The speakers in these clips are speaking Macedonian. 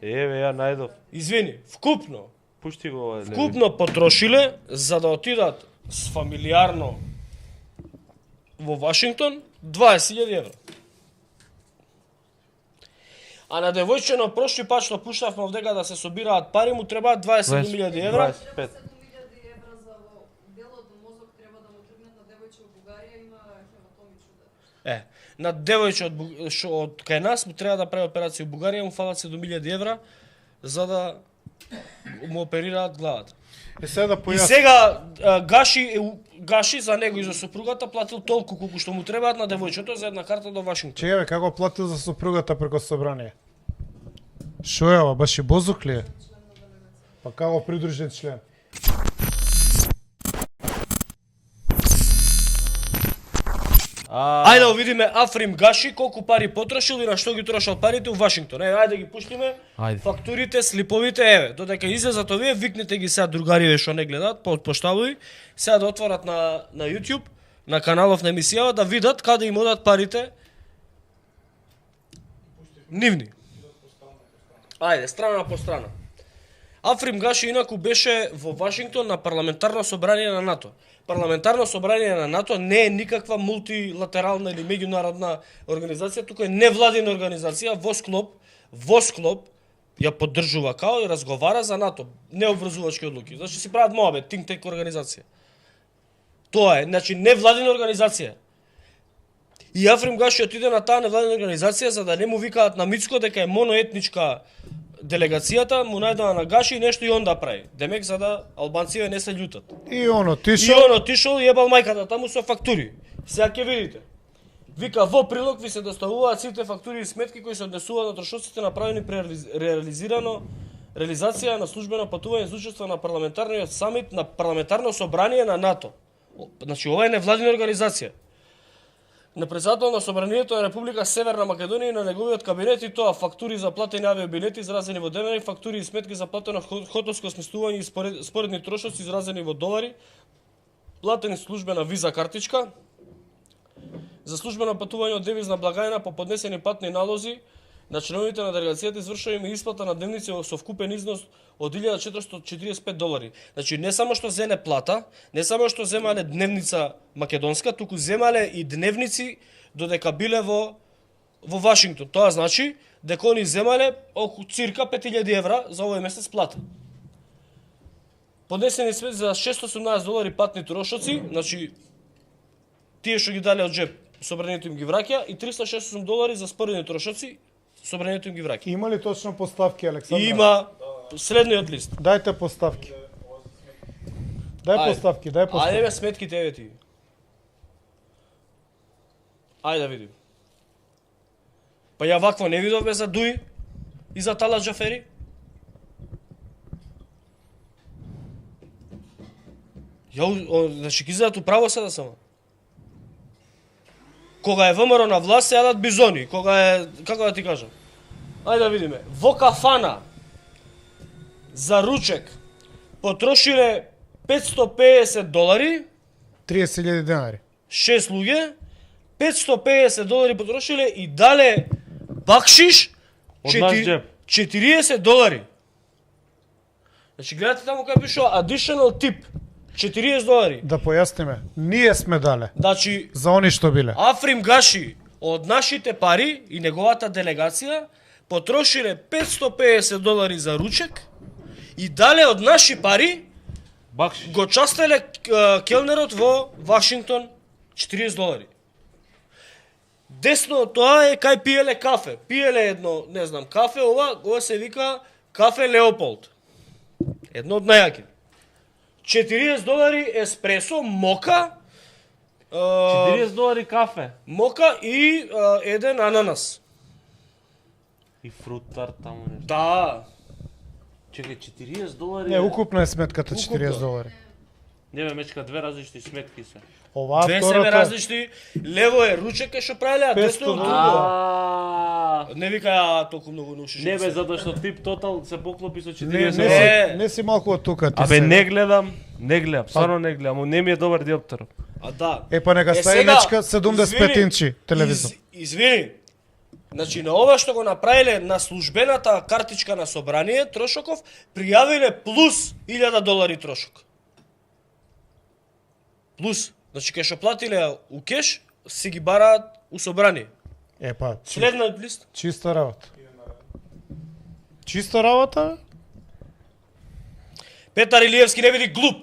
Еве, ја најдов. Извини, вкупно. Пушти го ова. Вкупно потрошиле за да отидат с фамилиарно во Вашингтон 20.000 евра. А на девојчено прошли пат што пуштавме овдека да се собираат пари, му требаат 27.000 евра. 25. На девојче од кај нас му треба да прави операција во Бугарија, му фалат 7.000 евра за да му оперираат главата. Сега да И појасни. сега Гаши за него и за сопругата платил толку колку што му требаат на девојчето за една карта до Вашингтон. Чекај, како платил за сопругата преку собрание? Шо е ова, баш и бозук ли е? Па како придружен член? Ајде да видиме Африм Гаши колку пари потрошил и на што ги трошал парите у Вашингтон. Ајде да ги пуштиме. Ајде. Фактурите, слиповите, еве. Додека излезат овие, викнете ги сега другариве што не гледаат, поштабови, сега да отворат на YouTube, на каналов на емисијава да видат каде им одат парите. Нивни. Ајде, страна по страна. Африм Гаши инаку беше во Вашингтон на парламентарно собрание на НАТО. Парламентарно собрание на НАТО не е никаква мултилатерална или меѓународна организација, туку е невладина организација, Восклоп ја поддржува као и разговара за НАТО, необврзувачки одлуки. Значи си прават моабет, think tank организација. Тоа е, значи невладина организација. И Африм Гаши отиде на таа невладина организација за да не му викаат на Мицко дека е моноетничка делегацијата, му најдоа на Гаши и нешто и он да прави. Демек за да албанците не се љутат. И он И отишол. он отишол и ебал мајката таму со фактури. Сега ќе видите. Вика во прилог ви се доставуваат сите фактури и сметки кои се однесуваат на трошоците направени при реализација на службено патување за учество на парламентарниот самит на парламентарно собрание на НАТО. Значи ова е невладина организација. На председател на собранието на Република Северна Македонија и на неговиот кабинет и тоа фактури за платени авиобилети изразени во денари, фактури и сметки за платено хотелско сместување и споредни трошоци изразени во долари, платени службена виза картичка, за службено патување од девизна благајна по поднесени патни налози на членовите на делегацијата извршува им исплата на дневници со вкупен износ од $1,445. Значи не само што зеле плата, не само што земале дневница македонска, туку земале и дневници додека биле во Вашингтон. Тоа значи дека они земале околу цирка 5.000 евра за овој месец плата. Поднесени свет за $618 патни трошоци, значи тие што ги дале од джеп, собранието им ги враќа, и $368 за споредни трошоци, собранието им ги враќа. Има ли точно поставки, Александра? Има следниот лист. Дајте поставки. Дај поставки, дај поставки. Ајде бе сметките, еве ти. Ајде да видим. Па ја вакво не видовме за Дуи и за Талат Джафери? Значи ги изгледат управо се да само. Кога е ВМРО на власт се јадат бизони, кога е, како да ти кажам. Ајде да видиме. Во кафана за ручек потрошиле $550, 30.000 денари. 6 луѓе, $550 потрошиле и дале бакшиш Од наш джеб. $40. Значи гледате таму кај пишува additional tip $40. Да појасниме, ние сме дале. Значи За они што биле. Африм Гаши од нашите пари и неговата делегација потрошиле $550 за ручек и дале од наши пари Бакшиш. го частеле келнерот во Вашингтон $40. Десно од тоа е кај пиеле кафе. Пиеле едно, не знам, кафе, ова се вика кафе Леополд. Едно од најаки. $40 еспресо, мока, $40 кафе. мока и еден ананас. И фрутар таму нешто. Да. Чекај, $40. Не, укупно е сметката Укупно. $40. Не бе, мечка, две различни сметки се. Оваа Две себе втората различни. Лево е ручек што правеле, а десно е 500 друго. Не вика ја толку многу наушиш. Не бе, затоа што тип тотал се поклопи со не, 40 не, долари. си, не си малку од тука ти Абе, се. не гледам, стварно не гледам, не ми е добар диоптер. А да. Е, па нека стави сега, мечка 75 извини, инчи телевизор. Извини. Значи на ова што го направиле на службената картичка на собрание трошоков, пријавиле плюс $1000 трошок. Плюс. Значи кај што платиле у кеш, си ги бараат у собрание. Епа, Следниот лист. чиста работа. Чиста работа, бе? Петар Илиевски не биди глуп.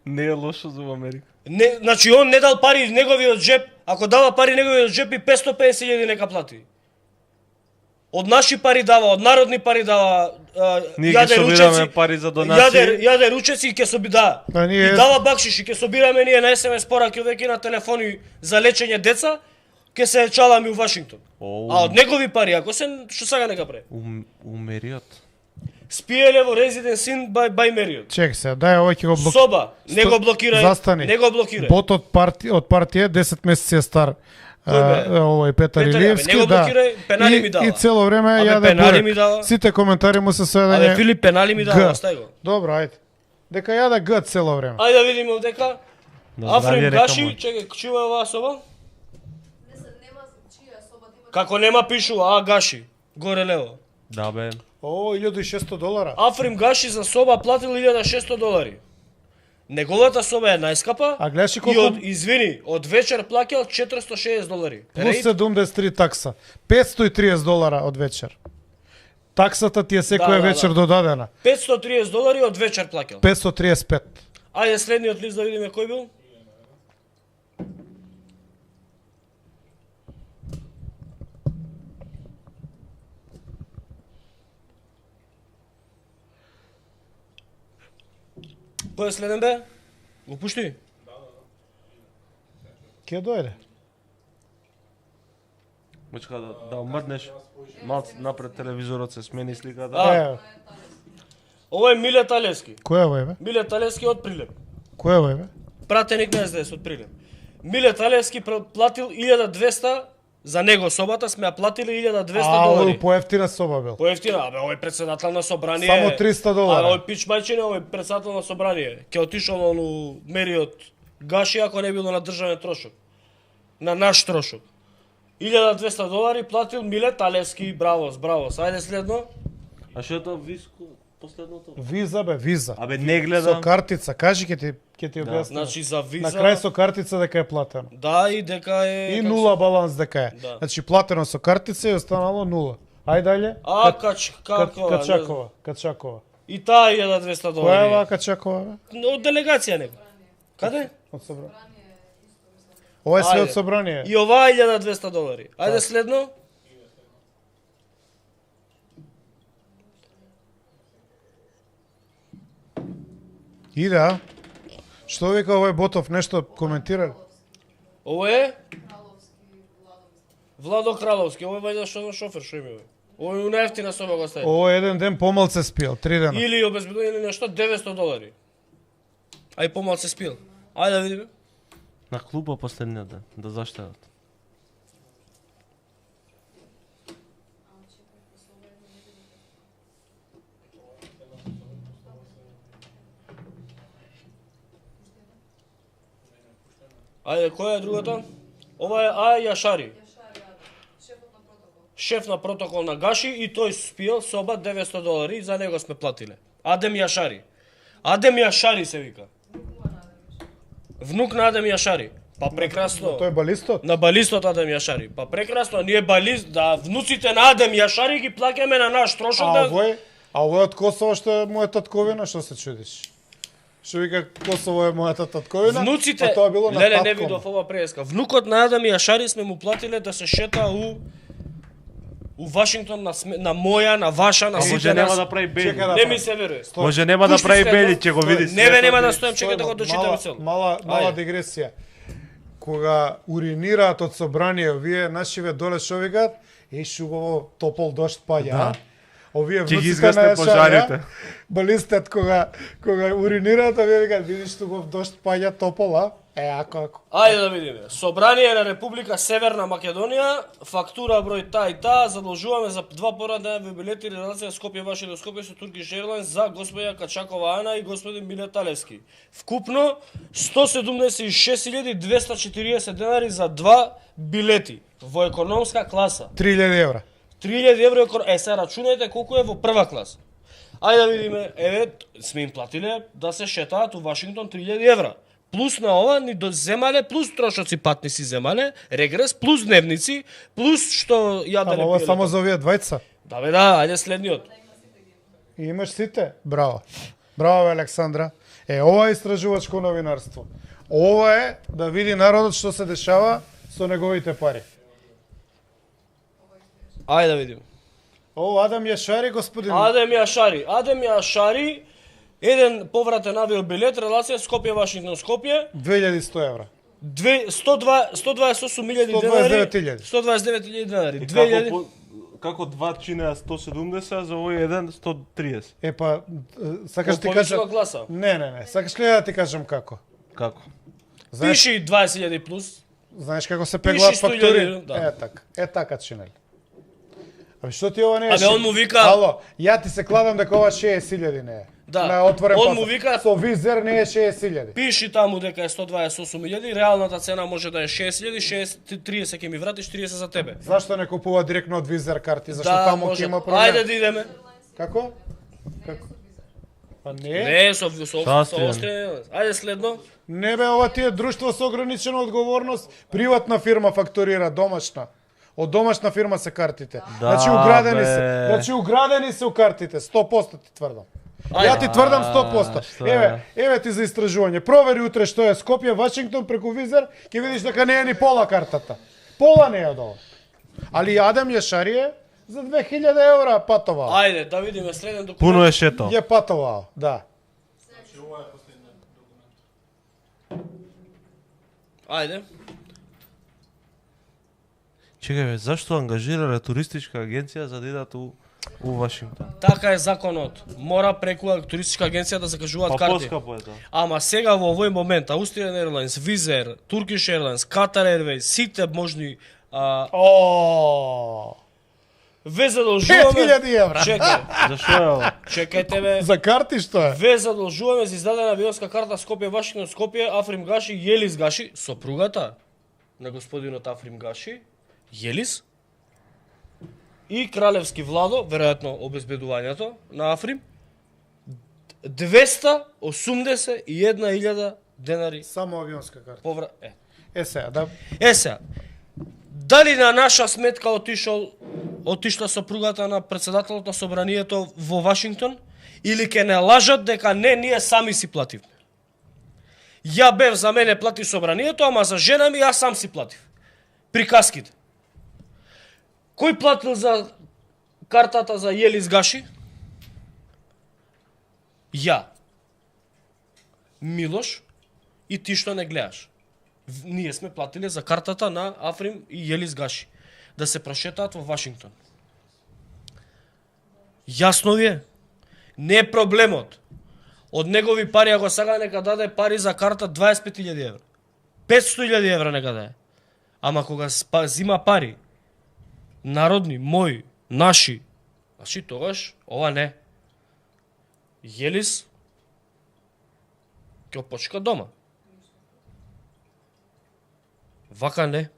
Не е лошо за Америка. Не, значи он не дал пари неговиот джеп, ако дава пари неговиот джеп и 550.000 нека плати. Од наши пари дава, од народни пари дава, Ние ги собираме пари за донации. Јаде ручеци и ќе соби да. Да, ние- И дава бакшиши, ќе собираме ние на SMS пораки веќе на телефони за лечење деца, ќе се чаламе у Вашингтон. Оу. А од негови пари, ако се што сега нека прави. Умериот. Спиеле во Residence Inn by Marriott. Чек се, дај овој ќе го блокира. Соба, не го блокирај. Застани. Не го блокирај. Бот од партија 10 месеци е стар. Овој Петар Петар, Илиевски, не го да. блокирај, пенали ми дава. И цело време Абе, јаде пенали ми бурек. дава. Сите коментари му се Абе сведење. Филип пенали ми дава, Г. остај го. Добро, ајде. Дека јаде Г цело време. Ајде да видиме овдека. Да Африм здравје, река Гаши, мој. чекај, чува оваа соба? Не се нема чија соба да има. Како нема пишува, Гаши, горе лево. Да бе. О, $1.600. Африм Гаши за соба платил $1.600. Неговата соба е најскапа. А гледаш ли И колку- од извини, од вечер плаќал $460. Плюс 73 такса. $530 од вечер. Таксата ти е секоја Да, да, вечер да. додадена. $530 од вечер плаќал. 535. Ајде следниот лист да видиме кој бил. Кој е следен бе? Го пушти? Ке дојде? Мачка да омрднеш. Малце напред телевизорот се смени сликата. А. Ова е Миле Талевски. Кој е овој бе? Миле Талевски од Прилеп. Кој е овој бе? Пратеник на СДС од Прилеп. Миле Талевски платил 1200 за него собата, сме ја платили $1200. овој поевтина соба бил. Поевтина, абе, овој председател на собрание. Само $300. Абе, овој пич мајчине, овој председател на собрание. Ке отишол ону Мериот Гаши ако не било на државен трошок. На наш трошок. $1200 платил Миле Талевски, бравос, бравос. Ајде следно. А што е тоа виско последното? Виза бе, виза. Абе не Со гледам. картица, кажи ќе ти објаснам. Значи за На виза. крај со картица дека е платено. Да, и дека е... И нула баланс дека е. Да. Значи платено со картица и останало нула. Ај дале. А, како? Качакова, Качакова. И таа $1200. Која е оваа Качакова бе? Од делегација него. Каде? Од собрание. Ова е све Ајде. од собрание. И оваа $1200. Ајде следно. Иде, а? Што вика овој Ботов, нешто коментира? Ово е Краловски Владо. Владо Краловски. Ово е вајда што на шофер, што име? Ово е у најефтина соба го стави. Ово еден ден помалце спиел, 3 дена. Или обезбедување или нешто $900. Ај помал се спил. Ајде да видиме. На клуба последниот ден, да заштедат. Ајде, која е другата? Ова е Ај Јашари. Шефот на протокол. Шеф на протокол на Гаши и тој спиел соба $900 и за него сме платиле. Адем Јашари. Адем Јашари се вика. Внук на Адем Јашари. Па прекрасно. Тој е балистот? На балистот Адем Јашари. Па прекрасно, ние балист, да внуците на Адем Јашари ги плаќаме на наш трошок да... А овој од Косово што е моја татковина, што се чудиш? Што вика Косово е мојата татковина? Внуците, а тоа било на леле, не татком. видов ова преска. Внукот на Адем Јашари сме му платиле да се шета у Вашингтон на моја, на ваша, на А сите може нема нас. да прави бели. Чека да Не прави. ми се веруе. Може нема да Пушти прави следно. бели, ќе го видиш. Не бе, нема да стојам, чекај да го Стојно, дочитаме цело. Мала Ајде. дигресија. Кога уринираат од собрание, вие нашиве доле што викаат, шугово топол дошт паѓа. Да. Овие Ќе ги внуците изгасне на пожарите. Јашарија балистат кога уринираат, а вие викаат, видиш тугов дошт паѓа топола. Ако. Ајде да видиме. Собрание на Република Северна Македонија, фактура број та и та, задолжуваме за 2 порадни билети релација Скопје Вашингтон Скопје со Turkish Airlines за господја Качакова Ана и господин Миле Талевски. Вкупно 176.240 денари за 2 билети во економска класа. 3000 евра. 3000 евро, се рачунајте колку е во прва класа. Ајде да видиме, еве, сме им платиле да се шетаат у Вашингтон 3000 евра. Плюс на ова ни доземале, плюс трошоци патни си земале, регрес, плюс дневници, плюс што јаделе Ама ова пиеле. само за овие двајца. Да бе да, ајде следниот. И имаш сите. Браво. Браво, бе, Александра. Ова е истражувачко новинарство. Ова е да види народот што се дешава со неговите пари. Ајде да видиме. О, Адам Јашари, господин. Адем Јашари, еден повратен авиобилет, релација Скопје Вашингтон Скопје, 2100 евра. 128.000 денари. 129.000. 129.000 денари. И 2000. како два чинеа 170, а за овој еден 130. Па, сакаш Во ти кажам... повисока класа. Не. Сакаш ли да ти кажам како? Како? Знаеш, Пиши 20.000 плюс. знаеш како се Пиши пеглаат 100.000, фактури? да. Така чинели. Абе, што ти ова не е? Абе, он му вика- Ало, ја ти се кладам дека ова 60.000 не е. Да. На отворен Он пазар. му вика- Со визер не е 60.000. Пиши таму дека е 128.000, реалната цена може да е 6.000, 30 ќе ми вратиш, 30 за тебе. Зашто не купува директно од визер карти? Зашто Да, таму може. ќе има проблем? Ајде да идеме. Како? Па не. Не, со Австрија. Австрија. Ајде следно. Не бе, ова ти е друштво со ограничена одговорност, приватна фирма фактурира, домашна. Од домашна фирма се картите. Да, Значи уградени бе. се. Значи уградени се у картите, 100% ти тврдам. Ајде. Ја ти тврдам 100%. што е? Еве ти за истражување. Провери утре што е Скопје, Вашингтон преку визер, ќе видиш дека не е ни пола картата. Пола не е од ова. Али Адам Јашари е за 2000 евра патовал. Ајде да видиме следен документ. Пуно е шетал. Ја патовал, да. Ајде. Чекај бе, зашто ангажирале туристичка агенција за да идат у Вашингтон? Така е законот. Мора преку туристичка агенција да закажуваат Па карти. поскапо е тоа. Ама сега во овој момент Austrian Airlines, Wizz, Turkish Airlines, Qatar Airways, сите можни О! ве задолжуваме. 5000 евра. Чекај, Зашо е ова? чекајте бе. За карти што е? Ве задолжуваме за издадена авионска карта Скопје Вашингтон Скопје Африм Гаши Јелис Гаши, сопругата на господинот Африм Гаши, Јелис и Кралевски Владо, веројатно обезбедувањето на Африм, 281.000 денари Само авионска карта. повра... Сега, да. Сега, дали на наша сметка отишла сопругата на председателот на собранието во Вашингтон, или ќе не лажат дека не, ние сами си плативме. Ја бев, за мене плати собранието, ама за жена ми јас сам си платив. Приказките. Кој платил за картата за Јелис Гаши? Ја. Милош и ти што не гледаш. Ние сме платиле за картата на Африм и Јелис Гаши да се прошетаат во Вашингтон. Јасно ви е? Не е проблемот. Од негови пари, ако сега нека даде пари за карта 25.000 евра. 500.000 евра нека даде. Ама кога зима пари, народни, мои, наши, значи тогаш, ова не. Јелис ќе почка дома. Вака не.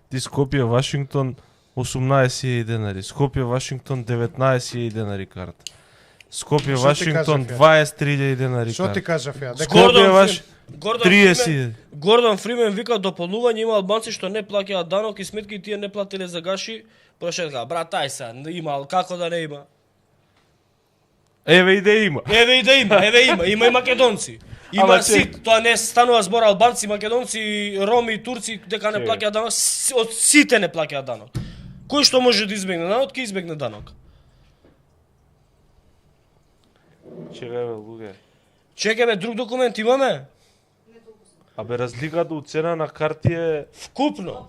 Ти Скопје Вашингтон 18.000 денари, Скопје Вашингтон 19.000 денари карта. Скопје Што ти Вашингтон кажав ја? 23.000 денари Што ти карта. кажав ја? Дека Скопје Ваш Гордон 30.000. Гордон Фримен вика дополнување има албанци што не плаќаат данок и сметки и тие не платиле за Гаши. Прошетка, брат, ај се, има, како да не има. Еве и да има. Еве и да има, има и македонци. Има Ама сит, тоа не станува збор албанци, македонци, роми, турци, дека не Чекај. плаќаат данок, од сите не плаќаат данок. Кој што може да избегне данок, ќе избегне данок. Чекај бе, луѓе. Чекај бе, друг документ имаме? Абе разликата у цена на карти е Вкупно.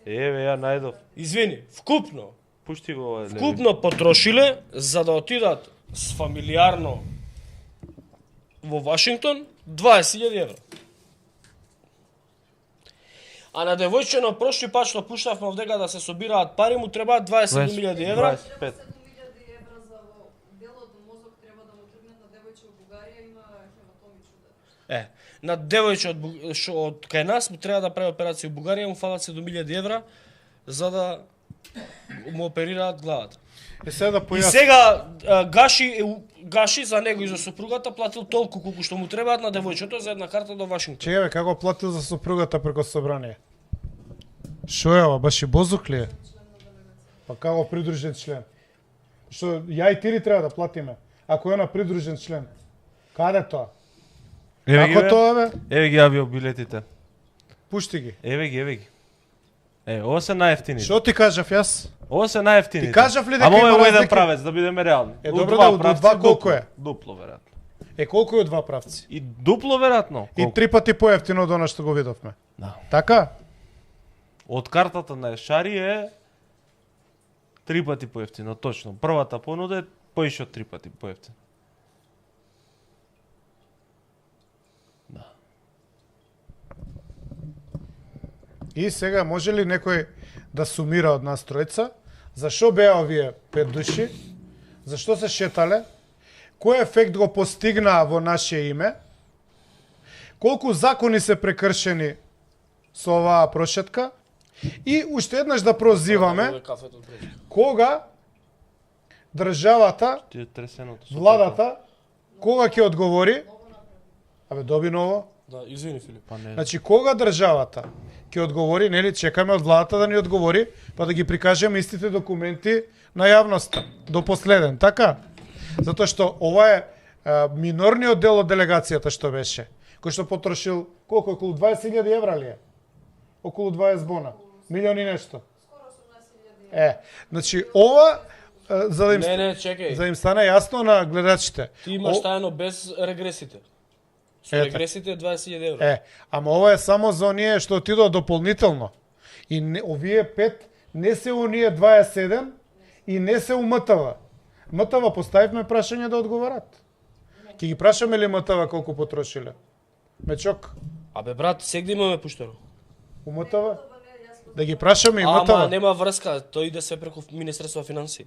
еве ја најдов. Извини, вкупно. Пушти го ова. Леви. Вкупно потрошиле за да отидат с фамилиарно во Вашингтон 20.000 евра. А на девојчено прошли пат што пуштавме овдека да се собираат пари, му требаат 27.000 евра. 25. 7.000 евра за во делот мозок треба да му тргнат на девојче од Бугарија, има хематоми чуда. На девојче од кај нас му треба да прави операција во Бугарија, му фалат 7.000 евра за да му оперираат главата. Сега да И појасни. сега Гаши за него и за сопругата платил толку колку што му требаат на девојчето за една карта до Вашингтон. Чеј бе, како платил за сопругата преку собрание? Шо е ова, баш и бозук ли е? Па како придружен член? Што ја и ти ли треба да платиме? Ако е на придружен член. Каде тоа? Еве ги, Како бе. тоа бе? Еве ги авиобилетите. Пушти ги. Еве ги. Ова се најефтините. Што ти кажав јас? Ова се најефтините. Ти кажав ли дека Ама ова е има во еден разлики? правец, да бидеме реални. Е, У добро два да, у правци, два колку е? Дупло, веројатно. Е, колку е од два правци? И дупло, веројатно. И 3 пати поевтино од она што го видовме. Да. Така? Од картата на Ешари е 3 пати поевтино, точно. Првата понуда е поише од 3 пати поевтино. И сега може ли некој да сумира од нас тројца? Зашо беа овие 5 души? Зашто се шетале? Кој ефект го постигнаа во наше име? Колку закони се прекршени со оваа прошетка? И уште еднаш да прозиваме кога државата, Ти е тресеното. владата, кога ќе одговори? Абе, доби ново. Да, извини Филип. Па не. Значи, кога државата ќе одговори, нели, чекаме од владата да ни одговори, па да ги прикажеме истите документи на јавноста, до последен, така? Затоа што ова е минорниот дел од делегацијата што беше, кој што потрошил, колку, околу 20.000 евра ли е? Околу 20 бона. Милиони нешто. Скоро 18.000 евра. Значи, ова, за да им, Не, чекај. за да им стане јасно на гледачите. Ти имаш тајно без регресите. Со Ете. регресите е 20.000 евра. Ама ова е само за оние што отидоа дополнително. И не, овие 5 не се оние 27 и не се у МТВ. МТВ поставивме прашање да одговарат. Ќе ги прашаме ли МТВ колку потрошиле? Мечок, Абе брат, сегде имаме пуштено. у МТВ? Да ги прашаме и МТВ. Ама нема врска, тој иде се преку Министерство финансии.